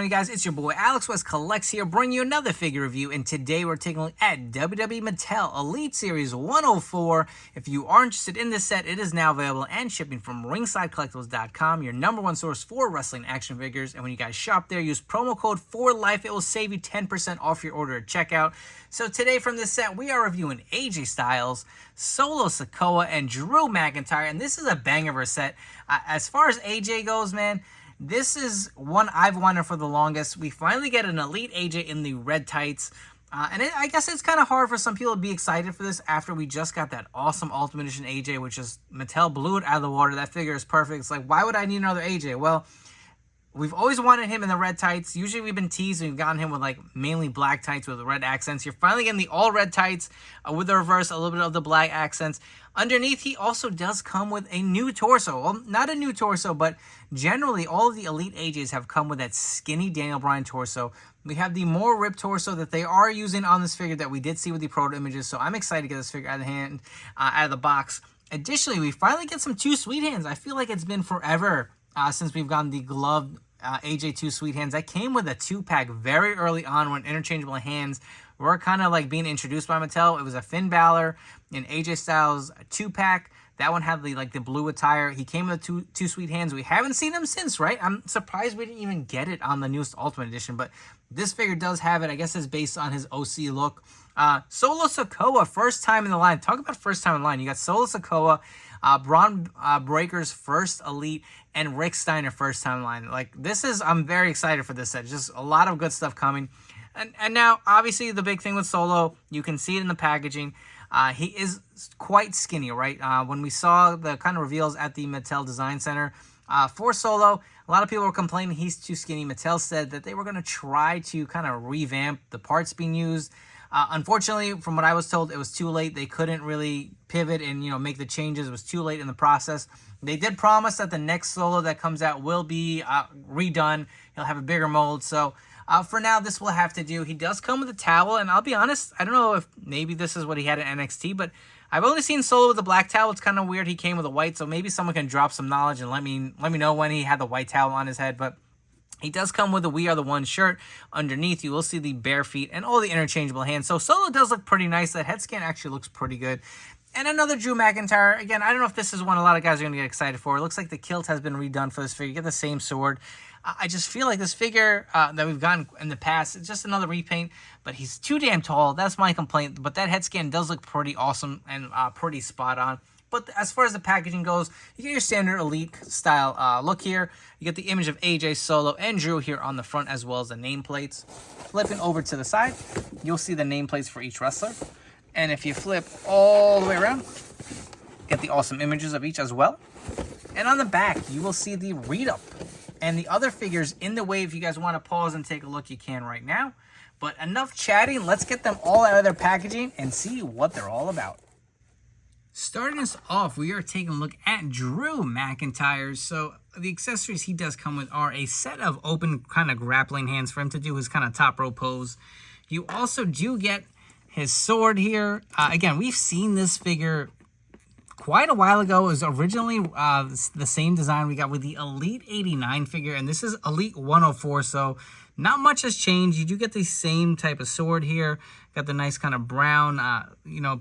going, guys? It's your boy Alex West Collects here, bringing you another figure review. And today we're taking a look at WWE Mattel Elite Series 104. If you are interested in this set, it is now available and shipping from ringsidecollectibles.com, your #1 source for wrestling action figures. And when you guys shop there, use promo code FORLIFE. It will save you 10% off your order at checkout. So today from this set, we are reviewing AJ Styles, Solo Sikoa, and Drew McIntyre. And this is a banger of a set. As far as AJ goes, man, this is one I've wanted for the longest. We finally get an Elite AJ in the red tights. I guess it's kind of hard for some people to be excited for this after we just got that awesome Ultimate Edition AJ, which is Mattel blew it out of the water. That figure is perfect. It's like, why would I need another AJ? Well, we've always wanted him in the red tights. Usually we've been teased and we've gotten him with like mainly black tights with red accents. You're finally getting the all red tights with the reverse, a little bit of the black accents. Underneath, he also does come with a new torso. Well, not a new torso, but generally all of the Elite AJs have come with that skinny Daniel Bryan torso. We have the more ripped torso that they are using on this figure that we did see with the proto images. So I'm excited to get this figure out of the box. Additionally, we finally get some two sweet hands. I feel like it's been forever since we've gotten the gloved AJ 2 sweet hands. That came with a 2-pack very early on when interchangeable hands were kind of like being introduced by Mattel. It was a Finn Balor and AJ Styles 2-pack. That one had the blue attire. He came with two sweet hands. We haven't seen him since, right? I'm surprised we didn't even get it on the newest Ultimate Edition, but this figure does have it. I guess it's based on his OC look. Solo Sikoa, first time in the line. Talk about first time in the line. You got Solo Sikoa, Braun Breaker's first Elite, and Rick Steiner first time in line. I'm very excited for this set. Just a lot of good stuff coming. And now, obviously, the big thing with Solo, you can see it in the packaging. He is quite skinny, right? When we saw the kind of reveals at the Mattel Design Center for Solo, a lot of people were complaining he's too skinny. Mattel said that they were going to try to kind of revamp the parts being used. Unfortunately, from what I was told, it was too late. They couldn't really pivot and, make the changes. It was too late in the process. They did promise that the next Solo that comes out will be redone. He'll have a bigger mold. So for now, this will have to do. He does come with a towel, and I'll be honest, I don't know if maybe this is what he had at NXT, but I've only seen Solo with a black towel. It's kind of weird he came with a white, so maybe someone can drop some knowledge and let me know when he had the white towel on his head. But he does come with a We Are the One shirt. Underneath, you will see the bare feet and all the interchangeable hands. So Solo does look pretty nice. That head scan actually looks pretty good. And another Drew McIntyre. Again, I don't know if this is one a lot of guys are going to get excited for. It looks like the kilt has been redone for this figure. You get the same sword. I just feel like this figure that we've gotten in the past, it's just another repaint, but he's too damn tall. That's my complaint. But that head scan does look pretty awesome and pretty spot on. But as far as the packaging goes, you get your standard Elite style look here. You get the image of AJ, Solo, and Drew here on the front, as well as the nameplates. Flipping over to the side, you'll see the nameplates for each wrestler. And if you flip all the way around, get the awesome images of each as well. And on the back, you will see the read-up. And the other figures in the way. If you guys want to pause and take a look, you can right now. But enough chatting. Let's get them all out of their packaging and see what they're all about. Starting us off, we are taking a look at Drew McIntyre. So the accessories he does come with are a set of open kind of grappling hands for him to do his kind of top row pose. You also do get his sword here. Again, we've seen this figure quite a while ago. It was originally the same design we got with the Elite 89 figure, and this is Elite 104, so not much has changed. You do get the same type of sword here. Got the nice kind of brown,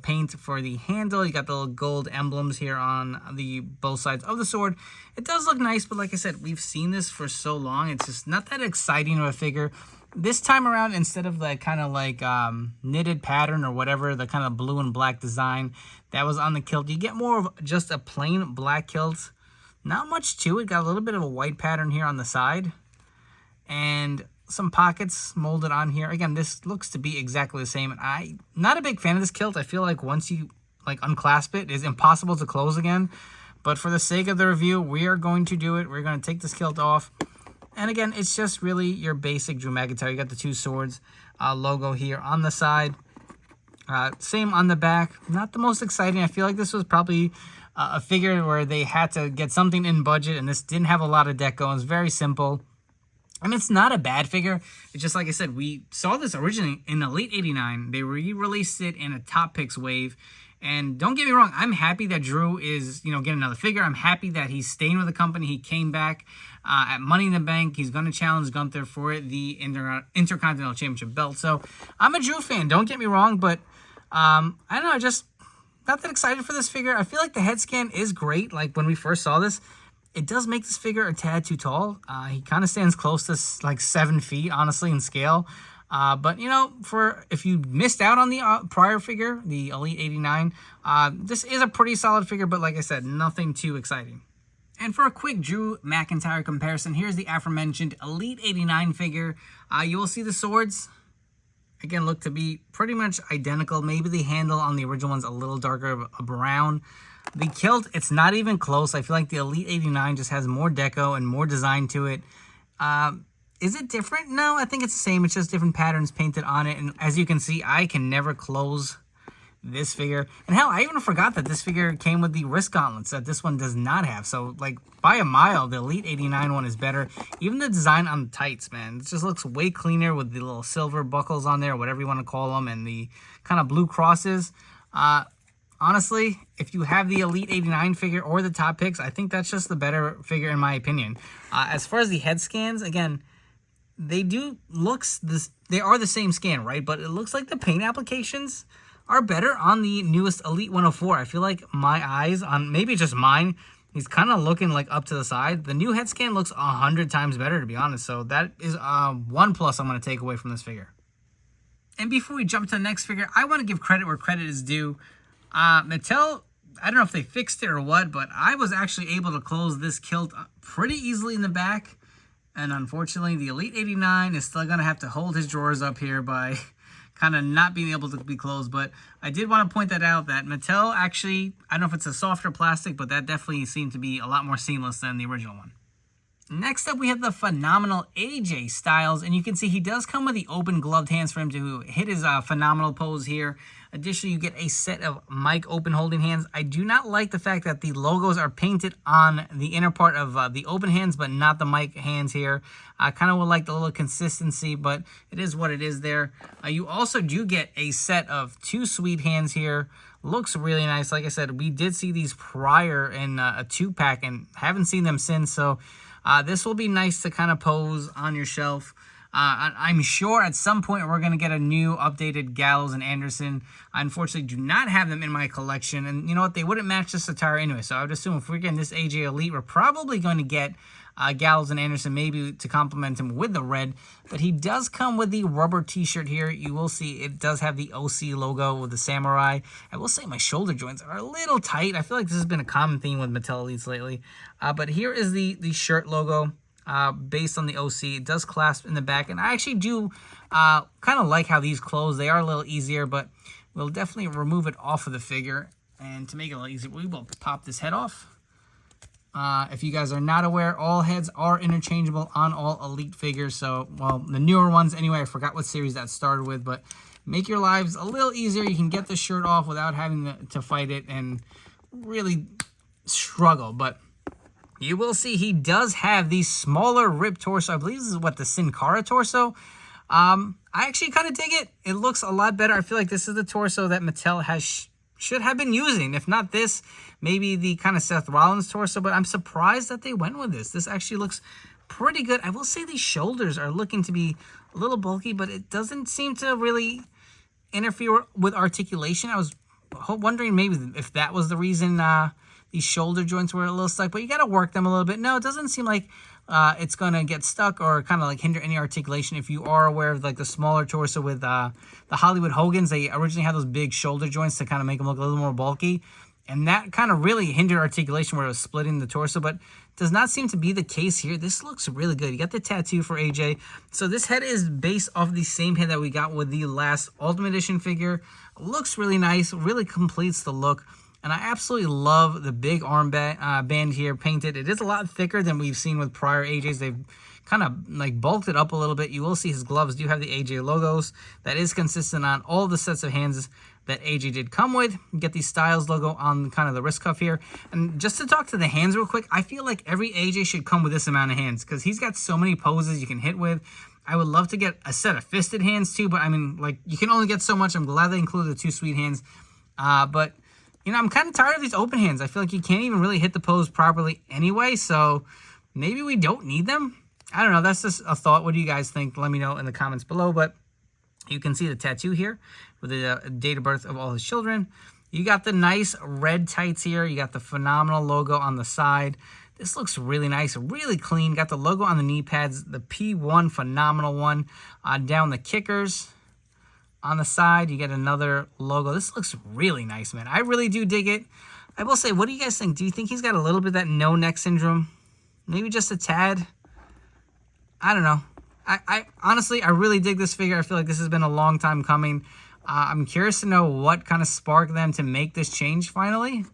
paint for the handle. You got the little gold emblems here on the both sides of the sword. It does look nice, but like I said, we've seen this for so long. It's just not that exciting of a figure. This time around, instead of the kind of knitted pattern or whatever, the kind of blue and black design that was on the kilt, you get more of just a plain black kilt. Not much to it. Got a little bit of a white pattern here on the side. And some pockets molded on here. Again, this looks to be exactly the same. And I'm not a big fan of this kilt. I feel like once you unclasp it, it's impossible to close again. But for the sake of the review, we are going to do it. We're going to take this kilt off. And again, it's just really your basic Drew McIntyre. You got the two swords logo here on the side. Same on the back. Not the most exciting. I feel like this was probably a figure where they had to get something in budget, and this didn't have a lot of deco. It's very simple. I mean, it's not a bad figure. It's just like I said, we saw this originally in Elite 89. They re-released it in a Top Picks wave. And don't get me wrong, I'm happy that Drew is, getting another figure. I'm happy that he's staying with the company. He came back at Money in the Bank. He's going to challenge Gunther for the Intercontinental Championship belt. So I'm a Drew fan. Don't get me wrong, but I don't know. I just not that excited for this figure. I feel like the head scan is great. Like when we first saw this, it does make this figure a tad too tall. He kind of stands close to like 7 feet, honestly, in scale. But, for if you missed out on the prior figure, the Elite 89, this is a pretty solid figure, but like I said, nothing too exciting. And for a quick Drew McIntyre comparison, here's the aforementioned Elite 89 figure. You will see the swords, again, look to be pretty much identical. Maybe the handle on the original one's a little darker, a brown. The kilt, it's not even close. I feel like the Elite 89 just has more deco and more design to it. Is it different? No, I think it's the same. It's just different patterns painted on it. And as you can see, I can never close this figure. And hell, I even forgot that this figure came with the wrist gauntlets that this one does not have. So, like, by a mile, the Elite 89 one is better. Even the design on the tights, man. It just looks way cleaner with the little silver buckles on there, whatever you want to call them, and the kind of blue crosses. Honestly, if you have the Elite 89 figure or the top picks, I think that's just the better figure in my opinion. As far as the head scans, again, they are the same scan, right? But it looks like the paint applications are better on the newest Elite 104. I feel like my eyes, on maybe just mine, he's kind of looking like up to the side. The new head scan looks 100 times better, to be honest. So that is one plus I'm going to take away from this figure. And before we jump to the next figure, I want to give credit where credit is due. Mattel, I don't know if they fixed it or what, but I was actually able to close this kilt pretty easily in the back. And unfortunately, the Elite 89 is still going to have to hold his drawers up here by kind of not being able to be closed. But I did want to point that out, that Mattel actually, I don't know if it's a softer plastic, but that definitely seemed to be a lot more seamless than the original one. Next up, we have the phenomenal AJ Styles, and you can see he does come with the open gloved hands for him to hit his phenomenal pose here. Additionally, you get a set of mic open holding hands. I do not like the fact that the logos are painted on the inner part of the open hands, but not the mic hands here. I kind of would like the little consistency, but it is what it is there. You also do get a set of 2 sweet hands here. Looks really nice. Like I said, we did see these prior in a 2-pack and haven't seen them since, so this will be nice to kind of pose on your shelf. I'm sure at some point we're going to get a new updated Gallows and Anderson. I unfortunately do not have them in my collection. And you know what? They wouldn't match this attire anyway. So I would assume if we're getting this AJ Elite, we're probably going to get Gallows and Anderson maybe to complement him with the red. But he does come with the rubber t-shirt here. You will see it does have the OC logo with the samurai. I will say my shoulder joints are a little tight. I feel like this has been a common theme with Mattel Elites lately. But here is the shirt logo. Based on the OC. It does clasp in the back, and I actually do kind of like how these close. They are a little easier, but we'll definitely remove it off of the figure. And to make it a little easier, we will pop this head off. If you guys are not aware, all heads are interchangeable on all Elite figures. So, well, the newer ones anyway. I forgot what series that started with, but make your lives a little easier. You can get the shirt off without having to fight it and really struggle, but you will see he does have the smaller rib torso. I believe this is what, the Sin Cara torso. I actually kind of dig it. It looks a lot better. I feel like this is the torso that Mattel should have been using. If not this, maybe the kind of Seth Rollins torso. But I'm surprised that they went with this. This actually looks pretty good. I will say these shoulders are looking to be a little bulky, but it doesn't seem to really interfere with articulation. I was wondering maybe if that was the reason these shoulder joints were a little stuck, but you got to work them a little bit. No, it doesn't seem like it's going to get stuck or kind of like hinder any articulation. If you are aware of like the smaller torso with the Hollywood Hogans, they originally had those big shoulder joints to kind of make them look a little more bulky. And that kind of really hindered articulation where it was splitting the torso, but does not seem to be the case here. This looks really good. You got the tattoo for AJ. So this head is based off the same head that we got with the last Ultimate Edition figure. Looks really nice, really completes the look. And I absolutely love the big arm band here painted. It is a lot thicker than we've seen with prior AJs. They've kind of like bulked it up a little bit. You will see his gloves do have the AJ logos. That is consistent on all the sets of hands that AJ did come with. You get the Styles logo on kind of the wrist cuff here. And just to talk to the hands real quick, I feel like every AJ should come with this amount of hands because he's got so many poses you can hit with. I would love to get a set of fisted hands too, but I mean, like, you can only get so much. I'm glad they included the 2 sweet hands. But You know, I'm kind of tired of these open hands. I feel like you can't even really hit the pose properly anyway, so maybe we don't need them. I don't know. That's just a thought. What do you guys think? Let me know in the comments below. But you can see the tattoo here with the date of birth of all his children. You got the nice red tights here. You got the phenomenal logo on the side. This looks really nice, really clean. Got the logo on the knee pads, the P1, phenomenal one. Down the kickers on the side, you get another logo. This looks really nice, man. I really do dig it. I will say, what do you guys think? Do you think he's got a little bit of that no neck syndrome? Maybe just a tad? I don't know. I honestly, I really dig this figure. I feel like this has been a long time coming. I'm curious to know what kind of sparked them to make this change finally.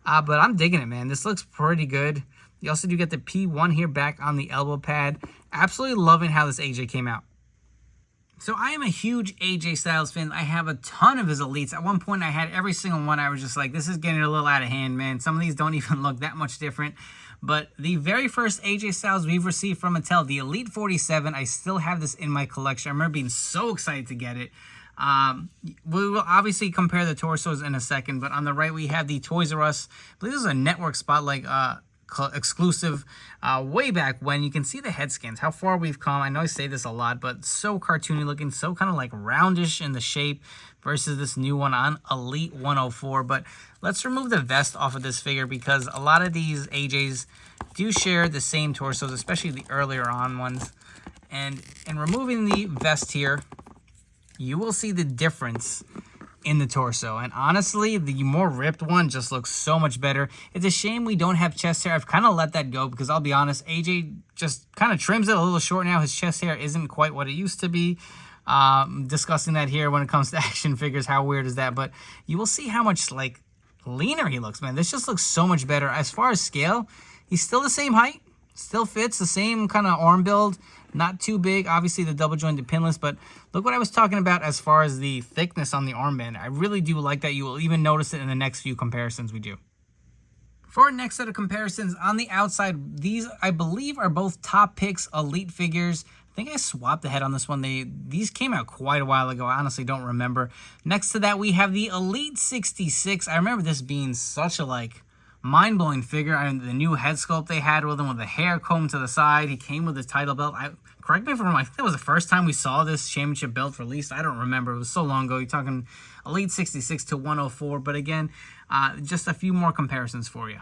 But I'm digging it, man. This looks pretty good. You also do get the P1 here back on the elbow pad. Absolutely loving how this AJ came out. So I am a huge AJ Styles fan. I have a ton of his elites. At one point, I had every single one. I was just like, this is getting a little out of hand, man. Some of these don't even look that much different. But the very first AJ Styles we've received from Mattel, the Elite 47, I still have this in my collection. I remember being so excited to get it. We will obviously compare the torsos in a second, but on the right, we have the Toys R Us. I believe this is a network Spotlight exclusive way back when. You can see the head scans, how far we've come. I know I say this a lot, but so cartoony looking, so kind of like roundish in the shape versus this new one on Elite 104. But let's remove the vest off of this figure because a lot of these AJs do share the same torsos, especially the earlier on ones. And in removing the vest here, you will see the difference in the torso. And honestly, the more ripped one just looks so much better. It's a shame we don't have chest hair. I've kind of let that go because I'll be honest, AJ just kind of trims it a little short now. His chest hair isn't quite what it used to be. Discussing that here when it comes to action figures. How weird is that? But you will see how much like leaner he looks, man. This just looks so much better. As far as scale, he's still the same height. Still fits the same kind of arm build. Not too big. Obviously, the double jointed pinless. But look what I was talking about as far as the thickness on the armband. I really do like that. You will even notice it in the next few comparisons we do. For our next set of comparisons, on the outside, these, I believe, are both Top Picks Elite figures. I think I swapped the head on this one. These came out quite a while ago. I honestly don't remember. Next to that, we have the Elite 66. I remember this being such a, like, mind-blowing figure. I mean, the new head sculpt they had with him with the hair combed to the side. He came with his title belt. Correct me if I'm wrong, I think that was the first time we saw this championship belt released. I don't remember. It was so long ago. You're talking Elite 66 to 104. But again, just a few more comparisons for you.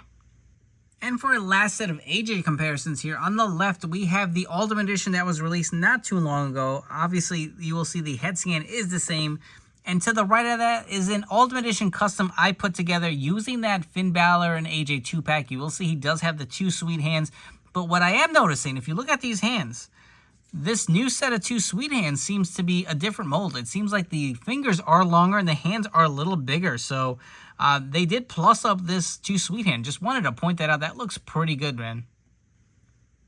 And for our last set of AJ comparisons here, on the left, we have the Ultimate Edition that was released not too long ago. Obviously, you will see the head scan is the same. And to the right of that is an Ultimate Edition custom I put together using that Finn Balor and AJ 2-pack. You will see he does have the two sweet hands. But what I am noticing, if you look at these hands, this new set of two sweet hands seems to be a different mold. It seems like the fingers are longer and the hands are a little bigger. So they did plus up this two sweet hand. Just wanted to point that out. That looks pretty good, man.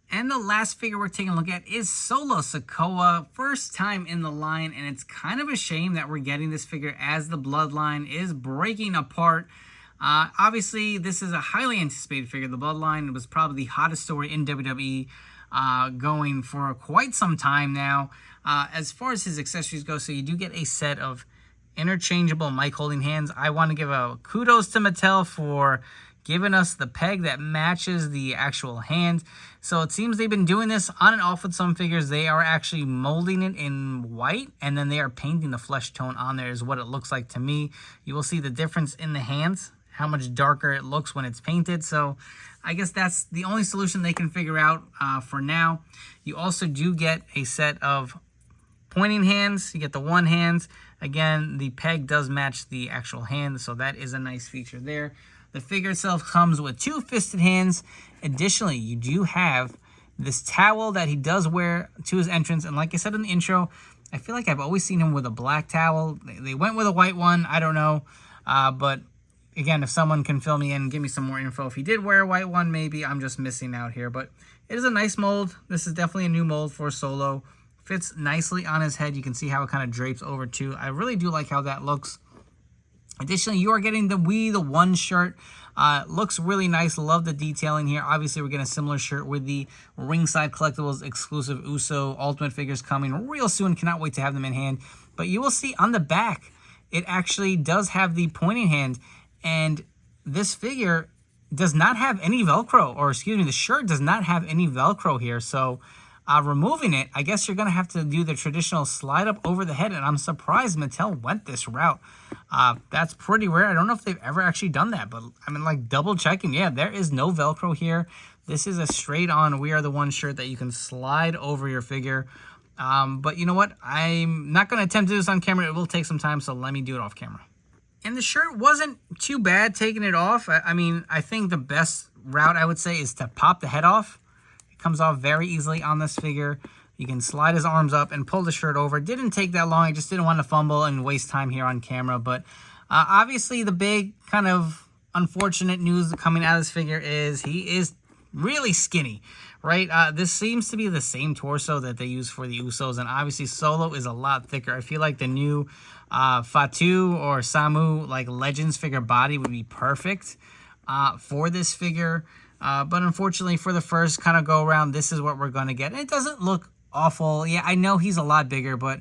And the last figure we're taking a look at is Solo Sikoa. First time in the line, and it's kind of a shame that we're getting this figure as the Bloodline is breaking apart. Obviously, this is a highly anticipated figure. The Bloodline was probably the hottest story in WWE going for quite some time now. As far as his accessories go, so you do get a set of interchangeable mic holding hands. I want to give a kudos to Mattel for giving us the peg that matches the actual hand. So it seems they've been doing this on and off with some figures. They are actually molding it in white, and then they are painting the flesh tone on there is what it looks like to me. You will see the difference in the hands, how much darker it looks when it's painted. So I guess that's the only solution they can figure out for now. You also do get a set of pointing hands. You get the one hands. Again, the peg does match the actual hand, so that is a nice feature there. The figure itself comes with two fisted hands. Additionally, you do have this towel that he does wear to his entrance. And like I said in the intro, I feel like I've always seen him with a black towel. They went with a white one. I don't know. But again, if someone can fill me in and give me some more info, if he did wear a white one, maybe I'm just missing out here. But it is a nice mold. This is definitely a new mold for Solo. Fits nicely on his head. You can see how it kind of drapes over too. I really do like how that looks. Additionally, you are getting the We The One shirt. Looks really nice. Love the detailing here. Obviously, we're getting a similar shirt with the Ringside Collectibles exclusive Uso Ultimate figures coming real soon. Cannot wait to have them in hand. But you will see on the back, it actually does have the pointing hand. And this figure does not have any Velcro, or excuse me, the shirt does not have any Velcro here. So removing it, I guess you're going to have to do the traditional slide up over the head, and I'm surprised Mattel went this route. That's pretty rare. I don't know if they've ever actually done that, but I mean, like, double checking. Yeah, there is no Velcro here. This is a straight on We Are the One shirt that you can slide over your figure. But you know what? I'm not going to attempt to do this on camera. It will take some time, so let me do it off camera. And the shirt wasn't too bad taking it off. I mean, I think the best route, I would say, is to pop the head off. It comes off very easily on this figure. You can slide his arms up and pull the shirt over. It didn't take that long. I just didn't want to fumble and waste time here on camera. But obviously, the big kind of unfortunate news coming out of this figure is he is really skinny, right? This seems to be the same torso that they use for the Usos, and obviously Solo is a lot thicker. I feel like the new Fatu or Samu, like, Legends figure body would be perfect for this figure. But unfortunately, for the first kind of go around, this is what we're going to get. And it doesn't look awful. Yeah, I know he's a lot bigger, but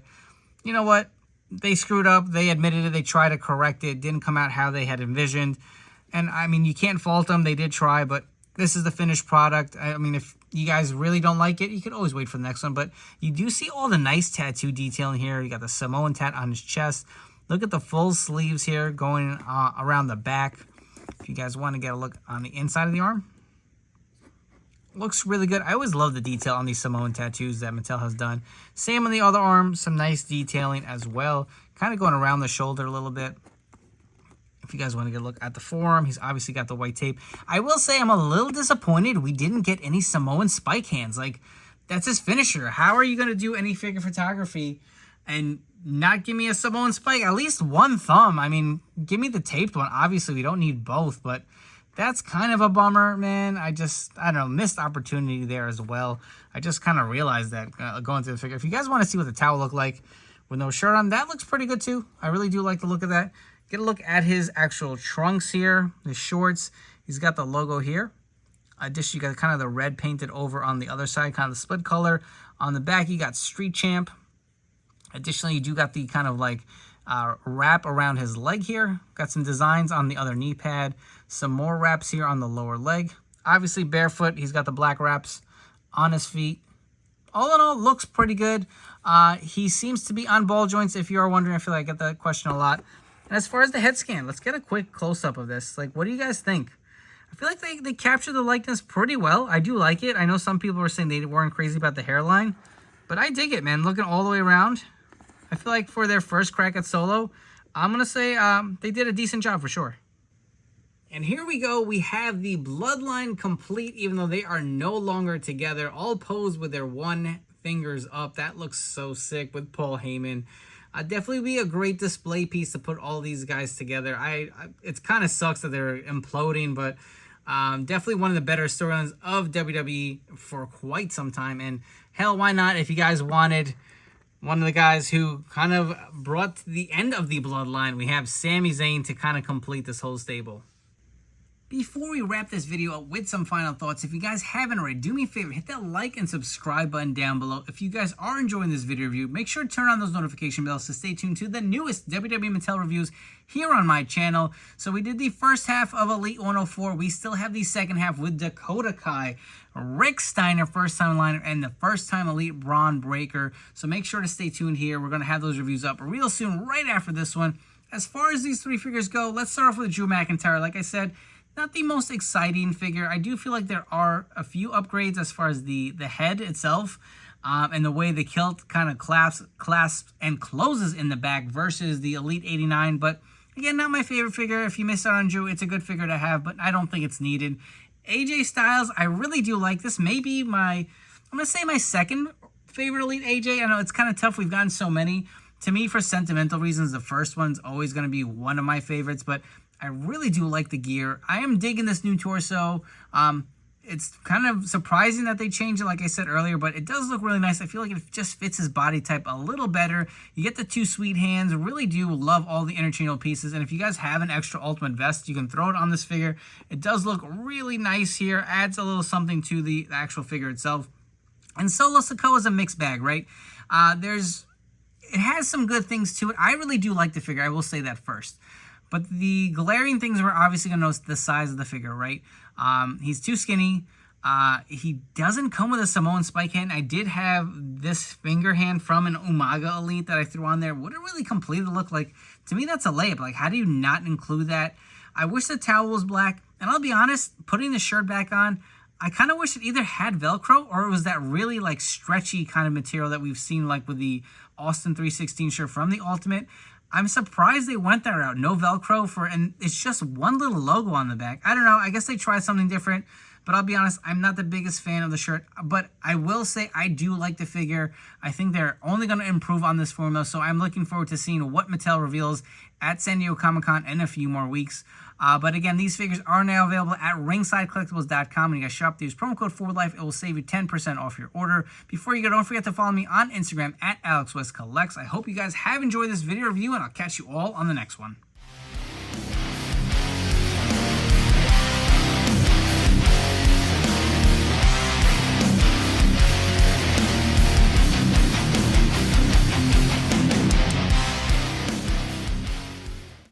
you know what? They screwed up. They admitted it. They tried to correct it. Didn't come out how they had envisioned. And I mean, you can't fault them. They did try, but this is the finished product. I mean, if you guys really don't like it, you could always wait for the next one. But you do see all the nice tattoo detailing here. You got the Samoan tat on his chest. Look at the full sleeves here going around the back. If you guys want to get a look on the inside of the arm. Looks really good. I always love the detail on these Samoan tattoos that Mattel has done. Same on the other arm. Some nice detailing as well. Kind of going around the shoulder a little bit. If you guys want to get a look at the forearm, he's obviously got the white tape. I will say I'm a little disappointed we didn't get any Samoan spike hands. Like, that's his finisher. How are you going to do any figure photography and not give me a Samoan spike? At least one thumb. I mean, give me the taped one. Obviously, we don't need both, but that's kind of a bummer, man. I don't know, missed opportunity there as well. I just kind of realized that going through the figure. If you guys want to see what the towel looked like with no shirt on, that looks pretty good too. I really do like the look of that. Get a look at his actual trunks here, his shorts. He's got the logo here. You got kind of the red painted over on the other side, kind of the split color. On the back, you got Street Champ. Additionally, you do got the kind of like wrap around his leg here. Got some designs on the other knee pad. Some more wraps here on the lower leg. Obviously barefoot. He's got the black wraps on his feet. All in all, looks pretty good. He seems to be on ball joints, if you are wondering. I feel like I get that question a lot. And as far as the head scan, let's get a quick close-up of this. Like, what do you guys think? I feel like they captured the likeness pretty well. I do like it. I know some people were saying they weren't crazy about the hairline, but I dig it, man. Looking all the way around, I feel like for their first crack at Solo, I'm going to say they did a decent job for sure. And here we go. We have the bloodline complete, even though they are no longer together, all posed with their one fingers up. That looks so sick with Paul Heyman. Definitely be a great display piece to put all these guys together. It kind of sucks that they're imploding, but definitely one of the better storylines of WWE for quite some time. And hell, why not? If you guys wanted one of the guys who kind of brought to the end of the bloodline, we have Sami Zayn to kind of complete this whole stable. Before we wrap this video up with some final thoughts, if you guys haven't already, do me a favor, hit that like and subscribe button down below. If you guys are enjoying this video review, make sure to turn on those notification bells to stay tuned to the newest WWE Mattel reviews here on my channel. So we did the first half of Elite 104. We still have the second half with Dakota Kai, Rick Steiner, first time liner, and the first time Elite Braun Breaker. So make sure to stay tuned here. We're going to have those reviews up real soon, right after this one. As far as these three figures go, let's start off with Drew McIntyre. Like I said, not the most exciting figure. I do feel like there are a few upgrades as far as the head itself and the way the kilt kind of clasps and closes in the back versus the Elite 89. But again, not my favorite figure. If you miss out on Drew, it's a good figure to have, but I don't think it's needed. AJ Styles, I really do like this. Maybe I'm going to say my second favorite Elite AJ. I know it's kind of tough. We've gotten so many. To me, for sentimental reasons, the first one's always going to be one of my favorites, but I really do like the gear. I am digging this new torso. It's kind of surprising that they changed it, like I said earlier, but it does look really nice. I feel like it just fits his body type a little better. You get the two sweet hands. Really do love all the interchangeable pieces. And if you guys have an extra Ultimate vest, you can throw it on this figure. It does look really nice here. Adds a little something to the actual figure itself. And Solo Sikoa is a mixed bag, right? It has some good things to it. I really do like the figure. I will say that first. But the glaring things we're obviously going to notice the size of the figure, right? He's too skinny. He doesn't come with a Samoan spike hand. I did have this finger hand from an Umaga Elite that I threw on there. Would it really complete the look? Like, to me, that's a layup. Like, how do you not include that? I wish the towel was black. And I'll be honest, putting the shirt back on, I kind of wish it either had Velcro or it was that really, like, stretchy kind of material that we've seen, like, with the Austin 316 shirt from the Ultimate. I'm surprised they went that route. No Velcro and it's just one little logo on the back. I don't know. I guess they tried something different. But I'll be honest, I'm not the biggest fan of the shirt. But I will say I do like the figure. I think they're only going to improve on this formula. So I'm looking forward to seeing what Mattel reveals at San Diego Comic-Con in a few more weeks. But again, these figures are now available at ringsidecollectibles.com. And you guys shop, use promo code FORWARDLIFE. It will save you 10% off your order. Before you go, don't forget to follow me on Instagram at AlexWestCollects. I hope you guys have enjoyed this video review, and I'll catch you all on the next one.